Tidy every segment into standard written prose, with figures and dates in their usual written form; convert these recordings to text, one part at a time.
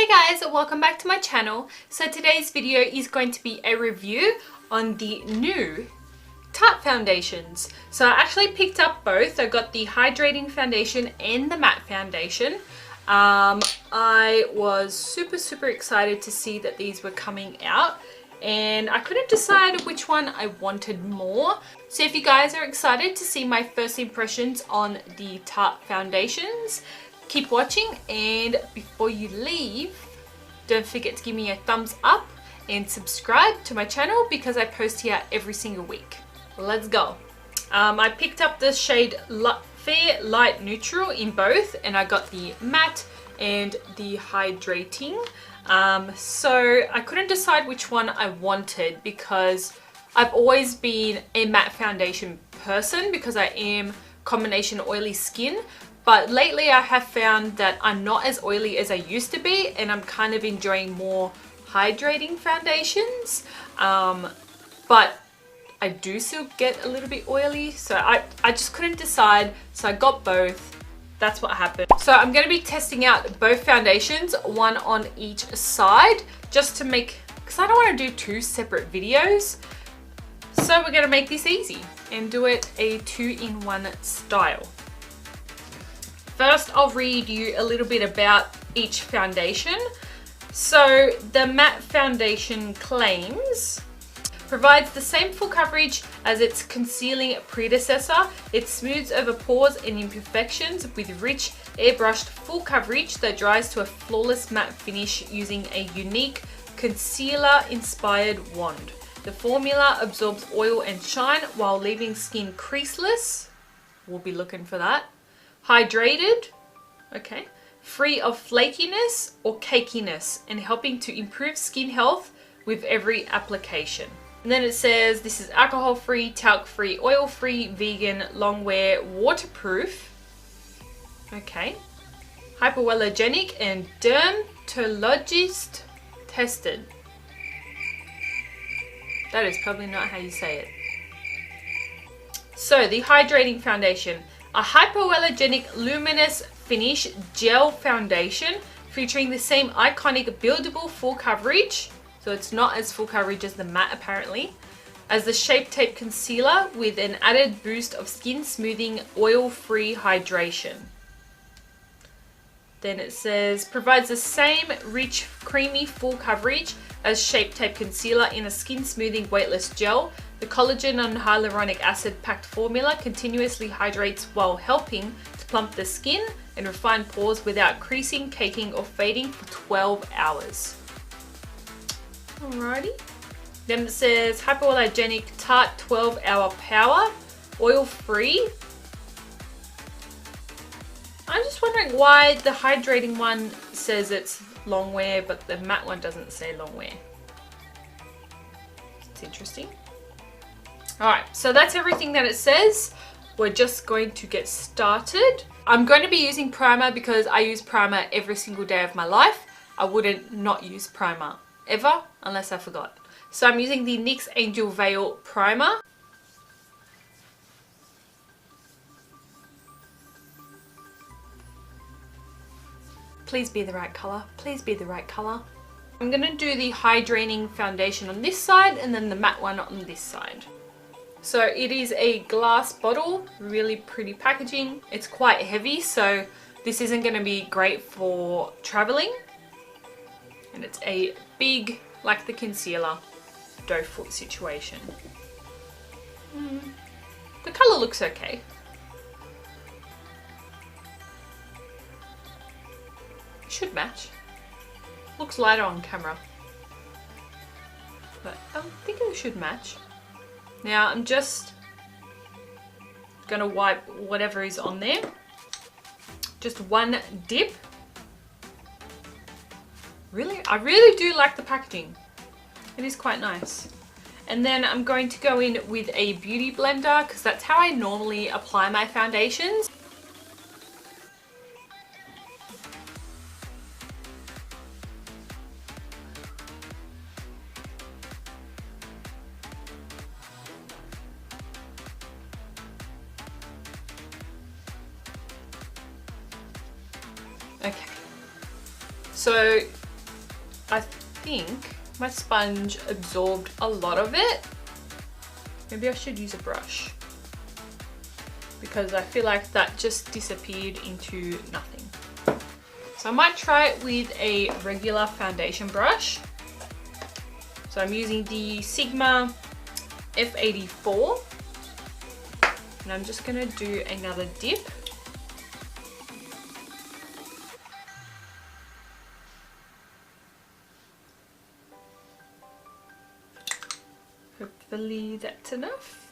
Hey guys, welcome back to my channel. So today's video is going to be a review on the new Tarte foundations. So I actually picked up both. I got the hydrating foundation and the matte foundation. I was super excited to see that these were coming out, and I couldn't decide which one I wanted more. So if you guys are excited to see my first impressions on the Tarte foundations, keep watching, and before you leave, don't forget to give me a thumbs up and subscribe to my channel because I post here every single week. Let's go. I picked up the shade Fair Light Neutral in both, and I got the matte and the hydrating. So I couldn't decide which one I wanted because I've always been a matte foundation person because I am combination oily skin. But lately I have found that I'm not as oily as I used to be, and I'm kind of enjoying more hydrating foundations. But I do still get a little bit oily, so I just couldn't decide, so I got both. That's what happened. So I'm going to be testing out both foundations, one on each side, just to make, because I don't want to do two separate videos. So we're going to make this easy and do it a 2-in-1 style. First, I'll read you a little bit about each foundation. So the matte foundation claims, provides the same full coverage as its concealing predecessor. It smooths over pores and imperfections with rich airbrushed full coverage that dries to a flawless matte finish using a unique concealer-inspired wand. The formula absorbs oil and shine while leaving skin creaseless. We'll be looking for that. Hydrated, okay, free of flakiness or cakiness, and helping to improve skin health with every application. And then it says this is alcohol-free, talc-free, oil-free, vegan, long-wear, waterproof, okay, hypoallergenic, and dermatologist tested. That is probably not how you say it. So the hydrating foundation. A hypoallergenic luminous finish gel foundation featuring the same iconic buildable full coverage, so it's not as full coverage as the matte apparently, as the Shape Tape concealer with an added boost of skin smoothing oil-free hydration. Then it says provides the same rich creamy full coverage as Shape Tape concealer in a skin smoothing weightless gel. The collagen and hyaluronic acid packed formula continuously hydrates while helping to plump the skin and refine pores without creasing, caking, or fading for 12 hours. Alrighty. Then it says hypoallergenic Tarte 12-hour power, oil-free. I'm just wondering why the hydrating one says it's long wear, but the matte one doesn't say long wear. It's interesting. Alright, so that's everything that it says. We're just going to get started. I'm going to be using primer because I use primer every single day of my life. I wouldn't not use primer ever unless I forgot. So I'm using the NYX Angel Veil primer. Please be the right color. Please be the right color. I'm going to do the hydrating foundation on this side and then the matte one on this side. So it is a glass bottle, really pretty packaging. It's quite heavy, so this isn't going to be great for traveling. And it's a big, like the concealer, doe foot situation. The color looks okay. Should match. Looks lighter on camera, but I think it should match. Now I'm just gonna wipe whatever is on there. Just one dip. Really, I really do like the packaging. It is quite nice. And then I'm going to go in with a beauty blender because that's how I normally apply my foundations. Okay, so I think my sponge absorbed a lot of it. Maybe I should use a brush, because I feel like that just disappeared into nothing. So I might try it with a regular foundation brush. So I'm using the Sigma F84, and I'm just gonna do another dip. Hopefully that's enough.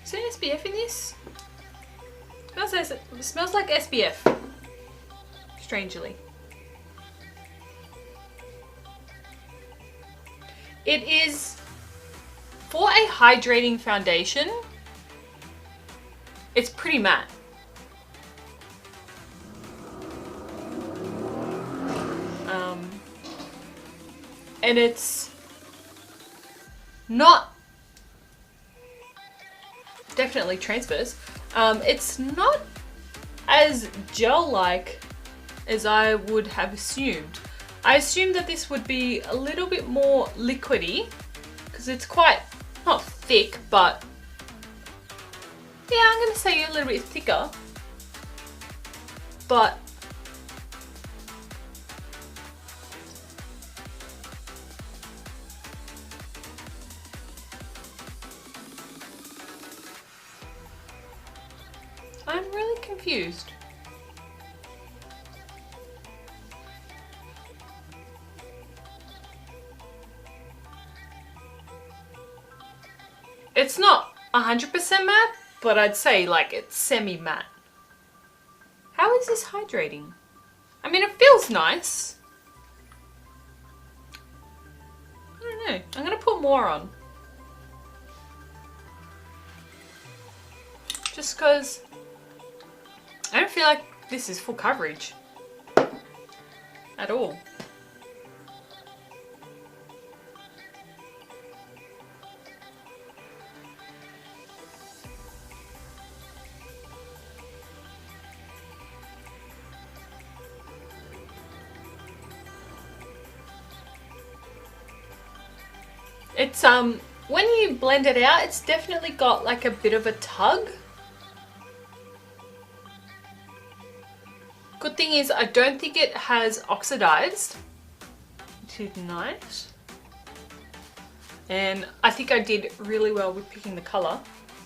Is there SPF in this? It smells like SPF, strangely. It is, for a hydrating foundation, it's pretty matte. And it's not, definitely transfers. It's not as gel-like as I would have assumed. I assumed that this would be a little bit more liquidy, because it's quite, not thick, but yeah, I'm gonna say a little bit thicker. But I'm really confused. It's not 100% matte, but I'd say like it's semi-matte. How is this hydrating? I mean, it feels nice. I don't know. I'm gonna put more on. Just because I don't feel like this is full coverage at all. It's when you blend it out, it's definitely got like a bit of a tug. Good thing is I don't think it has oxidized, which is nice. And I think I did really well with picking the color.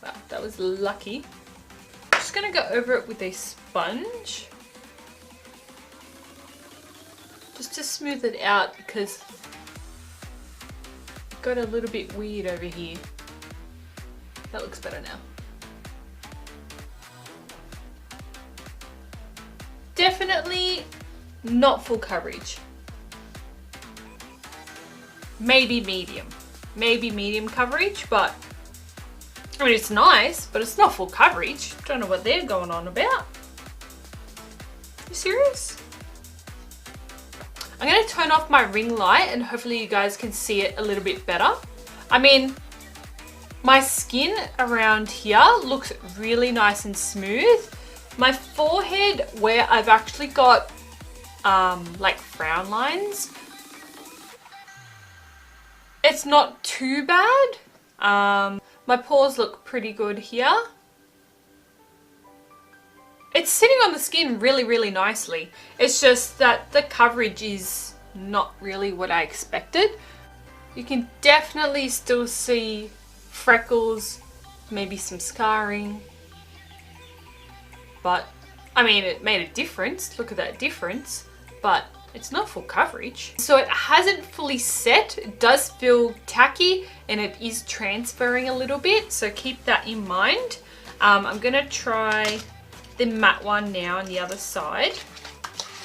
Wow, that was lucky. I'm just gonna go over it with a sponge, just to smooth it out, because it got a little bit weird over here. That looks better now. Definitely not full coverage. Maybe medium coverage, but I mean, it's nice, but it's not full coverage. Don't know what they're going on about. You serious? I'm gonna turn off my ring light and hopefully you guys can see it a little bit better. I mean, my skin around here looks really nice and smooth. My forehead, where I've actually got like frown lines, it's not too bad. My pores look pretty good here. It's sitting on the skin really, really nicely. It's just that the coverage is not really what I expected. You can definitely still see freckles, maybe some scarring. But, I mean, it made a difference. Look at that difference. But it's not full coverage. So it hasn't fully set. It does feel tacky and it is transferring a little bit. So keep that in mind. I'm going to try the matte one now on the other side.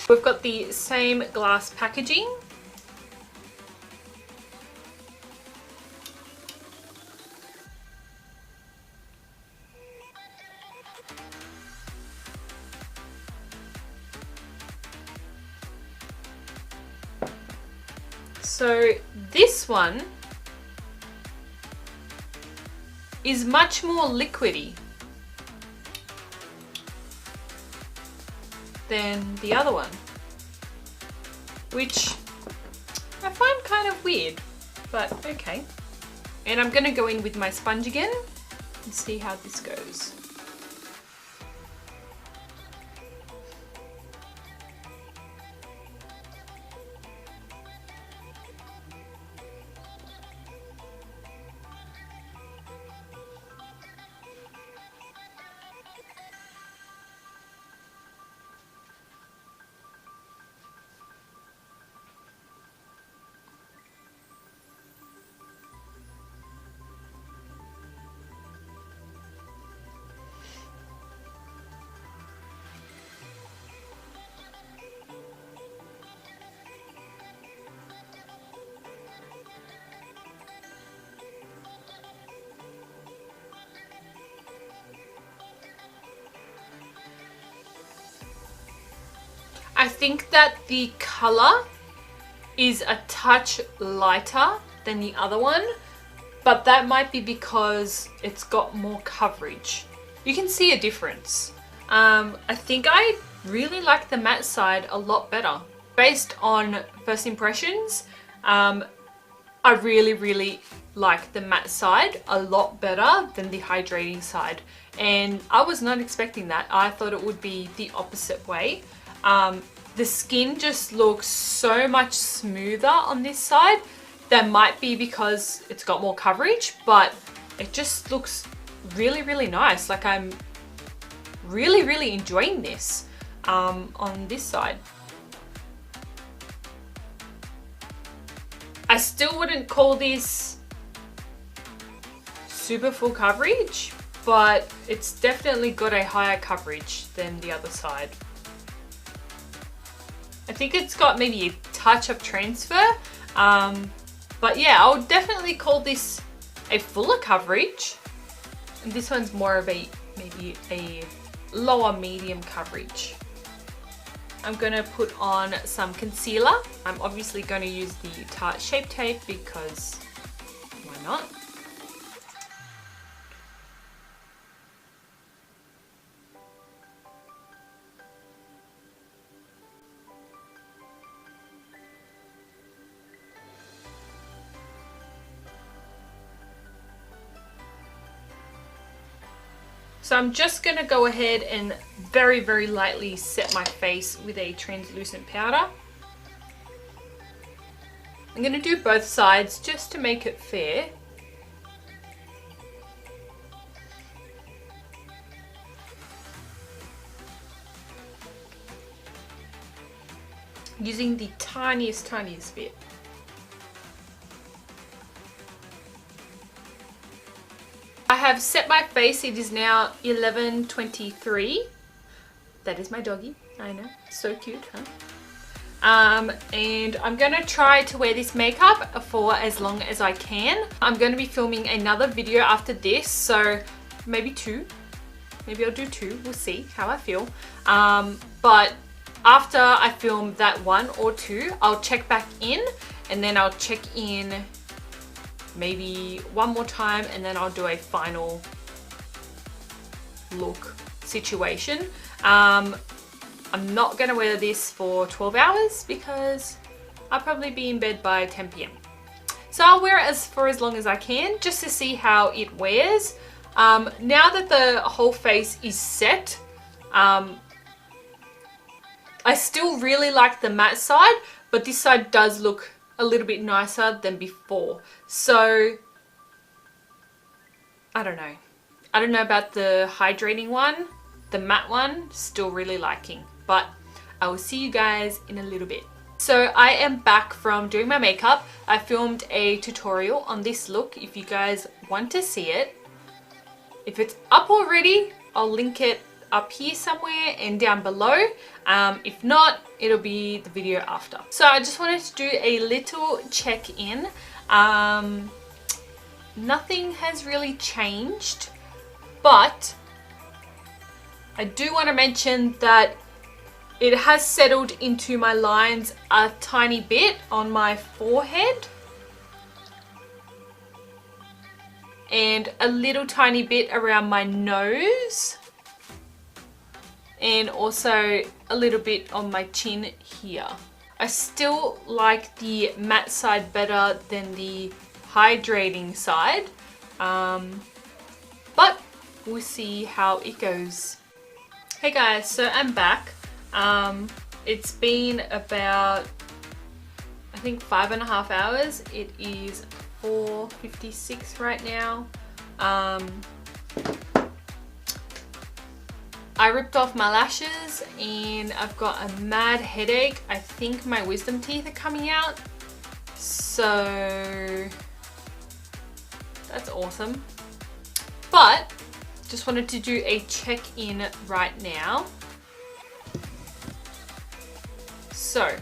We've got the same glass packaging. So this one is much more liquidy than the other one, which I find kind of weird, but okay. And I'm gonna go in with my sponge again and see how this goes. I think that the color is a touch lighter than the other one, but that might be because it's got more coverage. You can see a difference. I think I really like the matte side a lot better. Based on first impressions, I really like the matte side a lot better than the hydrating side. And I was not expecting that. I thought it would be the opposite way. The skin just looks so much smoother on this side. That might be because it's got more coverage, but it just looks really nice. Like I'm really enjoying this on this side. I still wouldn't call this super full coverage, but it's definitely got a higher coverage than the other side. I think it's got maybe a touch of transfer, but yeah, I would definitely call this a fuller coverage. And this one's more of a, maybe a lower medium coverage. I'm gonna put on some concealer. I'm obviously gonna use the Tarte Shape Tape because why not? So I'm just gonna go ahead and very lightly set my face with a translucent powder. I'm gonna do both sides just to make it fair. Using the tiniest bit. I have set my face. It is now 11:23. That is my doggy. I know, so cute, huh? And I'm gonna try to wear this makeup for as long as I can. I'm gonna be filming another video after this, so maybe two. Maybe I'll do two. We'll see how I feel. But after I film that one or two, I'll check back in, and then I'll check in maybe one more time, and then I'll do a final look situation. I'm not gonna wear this for 12 hours because I'll probably be in bed by 10 p.m. So I'll wear it for as long as I can just to see how it wears. Now that the whole face is set, I still really like the matte side, but this side does look a little bit nicer than before. So I don't know about the hydrating one. The matte one, still really liking, but I will see you guys in a little bit. So I am back from doing my makeup. I filmed a tutorial on this look if you guys want to see it. If it's up already, I'll link it up here somewhere and down below. If not, it'll be the video after. So I just wanted to do a little check-in. Nothing has really changed, but I do want to mention that it has settled into my lines a tiny bit on my forehead. and a little tiny bit around my nose, and also a little bit on my chin here. I still like the matte side better than the hydrating side, but we'll see how it goes. Hey guys, so I'm back. It's been about, I think, 5.5 hours. It is 4:56 right now. I ripped off my lashes and I've got a mad headache. I think my wisdom teeth are coming out. So that's awesome. But just wanted to do a check-in right now. So,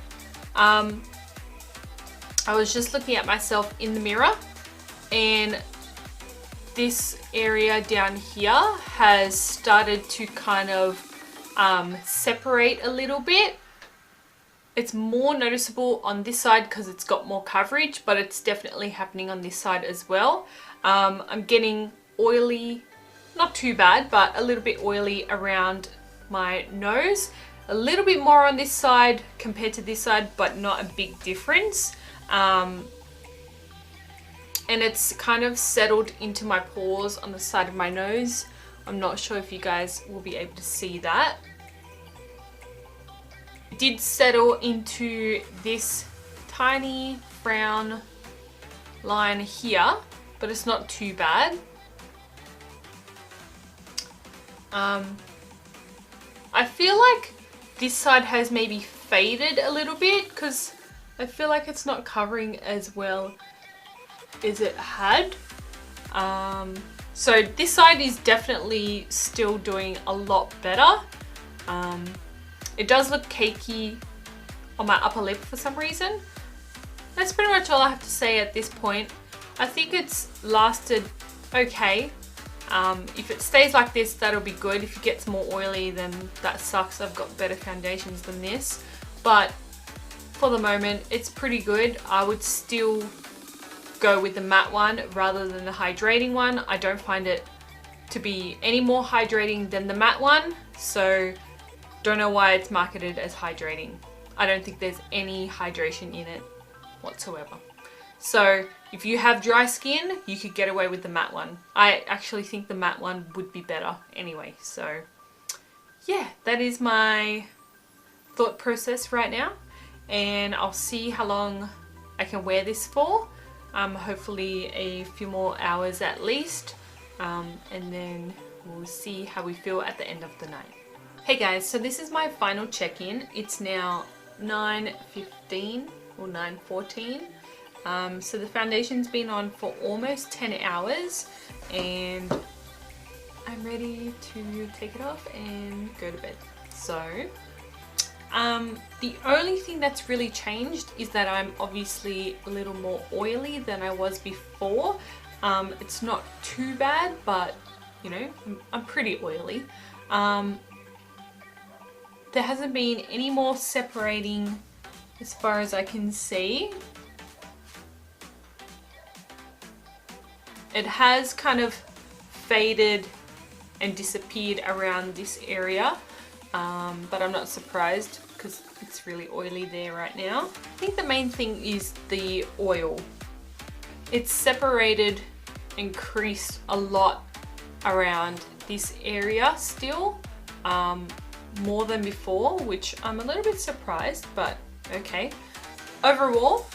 I was just looking at myself in the mirror, and this area down here has started to kind of separate a little bit. It's more noticeable on this side because it's got more coverage, but it's definitely happening on this side as well. I'm getting oily, not too bad, but a little bit oily around my nose. A little bit more on this side compared to this side, but not a big difference. And it's kind of settled into my pores on the side of my nose. I'm not sure if you guys will be able to see that. It did settle into this tiny brown line here, but it's not too bad. I feel like this side has maybe faded a little bit because I feel like it's not covering as well as it had. So this side is definitely still doing a lot better. It does look cakey on my upper lip for some reason. That's pretty much all I have to say at this point. I think it's lasted okay. If it stays like this, that'll be good. If it gets more oily, then that sucks. I've got better foundations than this. But for the moment, it's pretty good. I would still go with the matte one rather than the hydrating one. I don't find it to be any more hydrating than the matte one. So don't know why it's marketed as hydrating. I don't think there's any hydration in it whatsoever. So if you have dry skin, you could get away with the matte one. I actually think the matte one would be better anyway. So yeah, that is my thought process right now. And I'll see how long I can wear this for. Hopefully a few more hours at least. And then we'll see how we feel at the end of the night. Hey guys, so this is my final check-in. It's now 9:15 or 9:14. So the foundation's been on for almost 10 hours and I'm ready to take it off and go to bed. So the only thing that's really changed is that I'm obviously a little more oily than I was before. It's not too bad, but you know, I'm pretty oily. There hasn't been any more separating as far as I can see. It has kind of faded and disappeared around this area, but I'm not surprised because it's really oily there right now. I think the main thing is the oil. It's separated and creased a lot around this area still, more than before, which I'm a little bit surprised, but okay. Overall,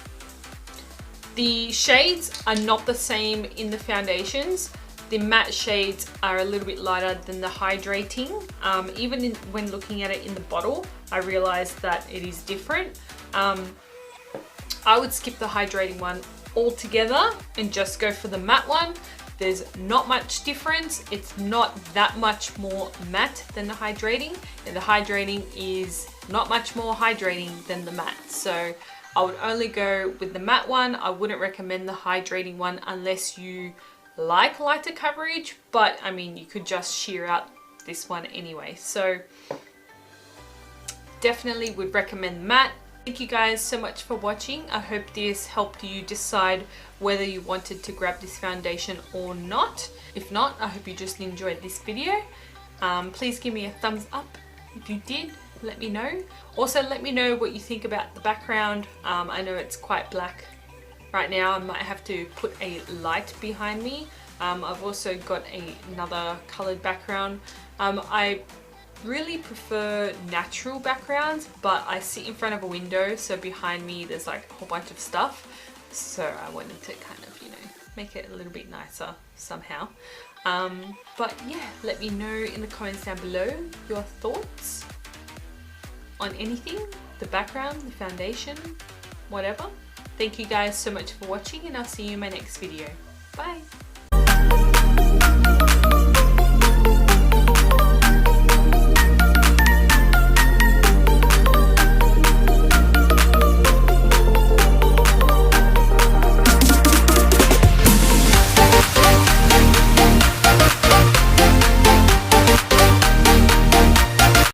the shades are not the same in the foundations. The matte shades are a little bit lighter than the hydrating. Even when looking at it in the bottle, I realized that it is different. I would skip the hydrating one altogether and just go for the matte one. There's not much difference. It's not that much more matte than the hydrating, and the hydrating is not much more hydrating than the matte. So I would only go with the matte one. I wouldn't recommend the hydrating one unless you like lighter coverage, but I mean, you could just shear out this one anyway. So definitely would recommend matte Thank you guys so much for watching. I hope this helped you decide whether you wanted to grab this foundation or not. If not, I hope you just enjoyed this video. Please give me a thumbs up if you did. Let me know. Also, let me know what you think about the background. I know it's quite black right now. I might have to put a light behind me. I've also got another colored background. I really prefer natural backgrounds, but I sit in front of a window, so behind me there's like a whole bunch of stuff, so I wanted to kind of, you know, make it a little bit nicer somehow. But yeah, let me know in the comments down below your thoughts on anything, the background, the foundation, whatever. Thank you guys so much for watching, and I'll see you in my next video. Bye!